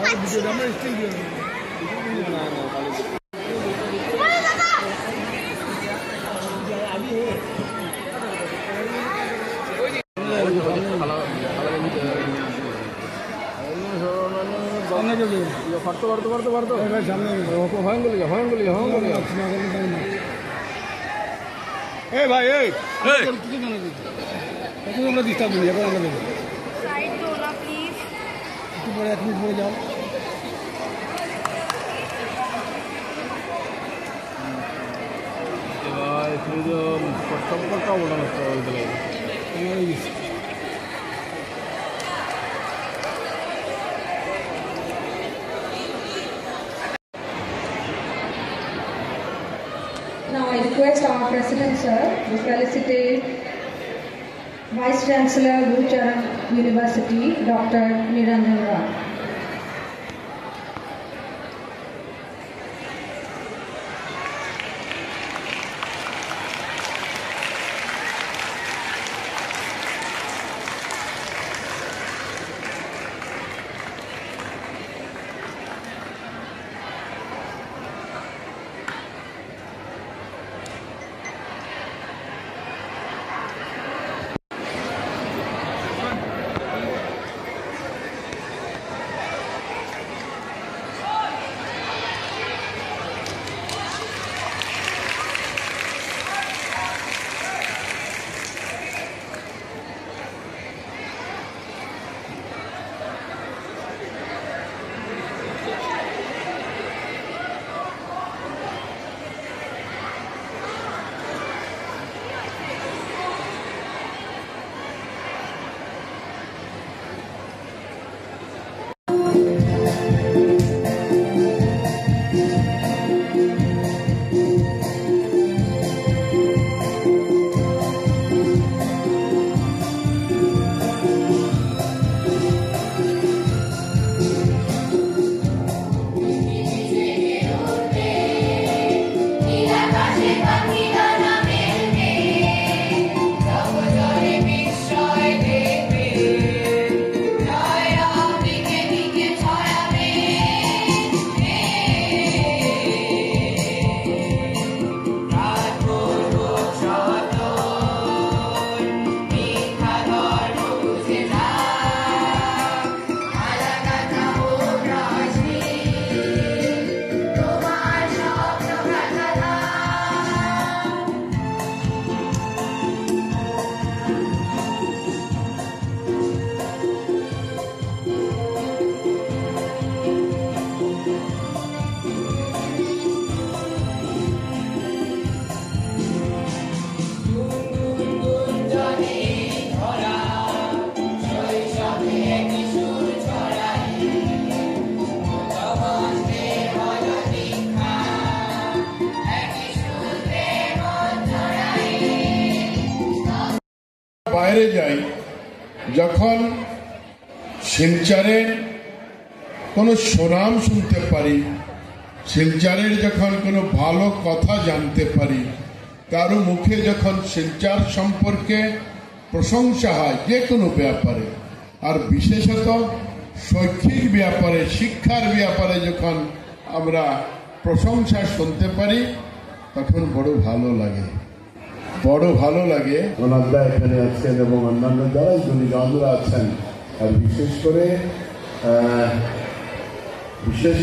ভাই আমরা ডিস্টার্ব করি এখন আমরা একটু পরে 1 মিনিট পরে যাও সম্পর্কটা ওটা নষ্ট হয়ে গেল Now I request our President Sir to felicitate Vice Chancellor Gurucharan University, Dr. Niranjan Rao. বাইরে যাই যখন শিলচরের কোনো সুনাম শুনতে পারি, শিলচরের যখন কোনো ভালো কথা জানতে পারি, কারো মুখে যখন শিলচর সম্পর্কে প্রশংসা হয় যে কোনো ব্যাপারে, আর বিশেষত শৈক্ষিক ব্যাপারে, শিক্ষার ব্যাপারে যখন আমরা প্রশংসা শুনতে পারি তখন বড় ভালো লাগে, বড় ভালো লাগে। ওনারা এখানে আছেন এবং অন্যান্য যারা জনগণরা আছেন, আর বিশেষ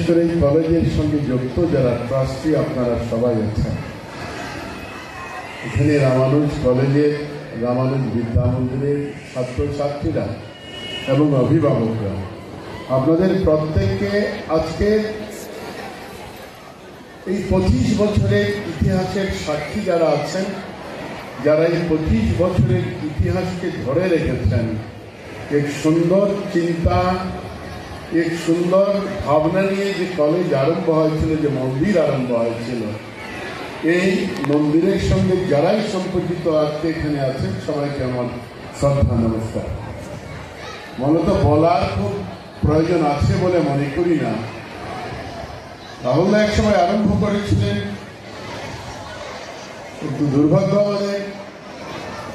করে কলেজের সঙ্গে যুক্ত যারা ট্রাস্টি আপনারা সবাই আছেন। এখানে রামানুজ কলেজের, রামানুজ বিদ্যা মন্দিরের ছাত্রছাত্রীরা এবং অভিভাবকরা, আপনাদের প্রত্যেককে আজকে এই 25 বছরের ইতিহাসের সাক্ষী যারা আছেন, যারা এই 25 বছরের ইতিহাসকে ধরে রেখেছেন, এক সুন্দর চিন্তা, এক সুন্দর ভাবনা নিয়ে যে কলেজ আরম্ভ হয়েছিল, যে মন্দির আরম্ভ হয়েছিল, এই মন্দিরের সঙ্গে যারাই সম্পর্কিত আজকে এখানে আছেন সবাইকে আমার শ্রদ্ধা নমস্কার। মূলত বলার খুব প্রয়োজন আছে বলে মনে করি না। রাহুল এক সময় আরম্ভ করেছিলেন, কিন্তু দুর্ভাগ্য আমাদের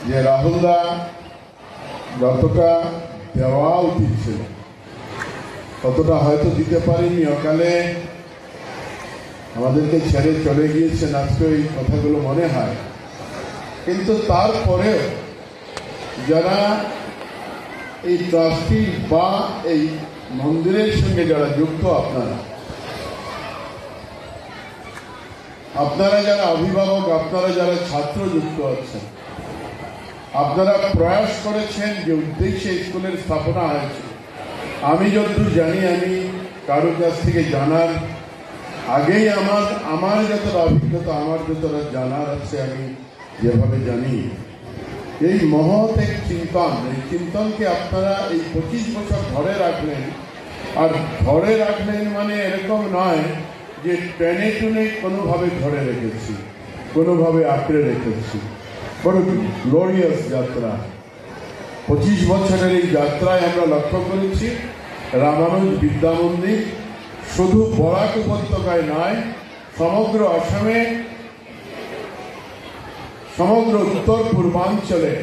যে রাহুলদা যতটা দেওয়া উচিত ছিল কতটা হয়তো দিতে পারিনি, অকালে আমাদেরকে ছেড়ে চলে গিয়েছেন, আজকে এই কথাগুলো মনে হয়। কিন্তু তারপরেও যারা এই ট্রাস্টি বা এই মন্দিরের সঙ্গে যারা যুক্ত, আপনারা যারা অভিভাবক, আপনারা যারা ছাত্র যুক্ত আছেন, আপনারা প্রয়াস করেছেন যে উদ্দেশ্যে স্কুলের স্থাপনা হয়েছে। আমি যতদূর জানি, আমি কারোর কাছ থেকে জানার আগেই আমার যতটা অভিজ্ঞতা, আমার যতটা জানার আছে, আমি যেভাবে জানি, এই মহৎ এক চিন্তন, এই চিন্তনকে আপনারা এই 25 বছর ধরে রাখলেন। আর ধরে রাখলেন মানে এরকম নয় যে টেনে টুনে কোনোভাবে ধরে রেখেছি, কোনোভাবে আঁকড়ে রেখেছি। বড় গ্লোরিয়াস যাত্রা, 25 বছরের এই যাত্রায় আমরা লক্ষ্য করেছি রামানুজ বিদ্যা মন্দির শুধু বরাক উপত্যকায় নয়, সমগ্র আসামে, সমগ্র উত্তর পূর্বাঞ্চলে